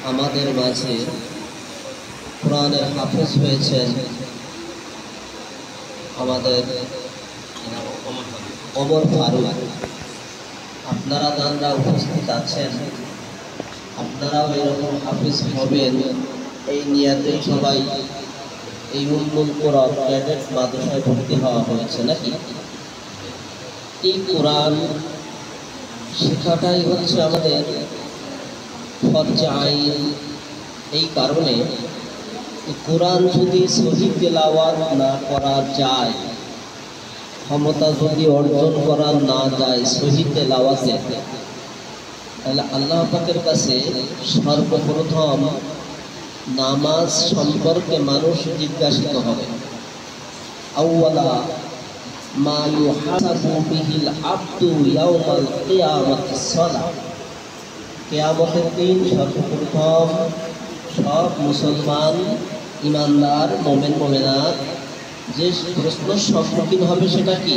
আমাদের মাঝে কোরআনের হাফেজ হয়েছেন আমাদের ওমর ফারুক। আপনারা যারা উপস্থিত আছেন, আপনারাও এরকম হাফেজ হবেন এই নিয়াতে সবাই এই উম্মুল কোরআন ক্যাডেট মাদ্রাসায় ভর্তি হওয়া হয়েছে নাকি? এই কোরআন শেখাটাই হচ্ছে আমাদের ফরজ আইন। এই কারণে কোরআন যদি সহি তেলাওয়াত না করা যায়, ক্ষমতা যদি অর্জন করা না যায় সহি তেলাওয়াতে, তাহলে আল্লাহ পাকের কাছে সর্বপ্রথম নামাজ সম্পর্কে মানুষ জিজ্ঞাসিত হবে। আউয়ালা মা ইউহাসাবু বিহিল আবদু ইয়াউমাল কিয়ামাতিস সালাহ। কিয়ামতের দিন সর্বপ্রথম সব মুসলমান ইমানদার মুমিন মুমিনাত যে প্রশ্নের সম্মুখীন হবে সেটা কি?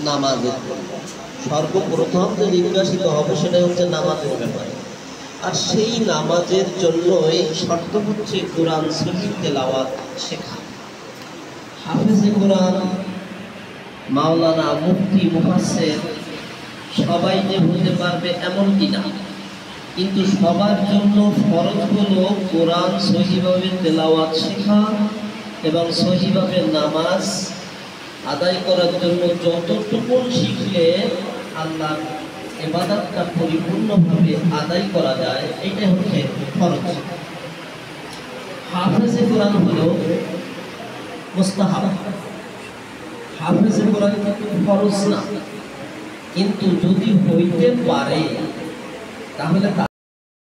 নামাজের। সর্বপ্রথম যে জিজ্ঞাসিত হবে সেটা হচ্ছে নামাজের ব্যাপারে। আর সেই নামাজের জন্যই শর্ত হচ্ছে কোরআন সহি তেলাওয়াত শেখা। হাফেজে কোরআন, মাওলানা, মুফতি, মুফাসসির সবাই যে হতে পারবে এমন কি না, কিন্তু সবার জন্য ফরজ হলো কোরআন সহিভাবে তেলাওয়াত শেখা এবং সহিভাবে নামাজ আদায় করার জন্য যতটুকু শিখলে আল্লাহর ইবাদতটা পরিপূর্ণভাবে আদায় করা যায়, এটা হচ্ছে ফরজ। হাফেজে কোরআন হলো মুস্তাহাব। হাফেজে কোরআন কিন্তু ফরজ না, কিন্তু যদি হইতে পারে তাহলে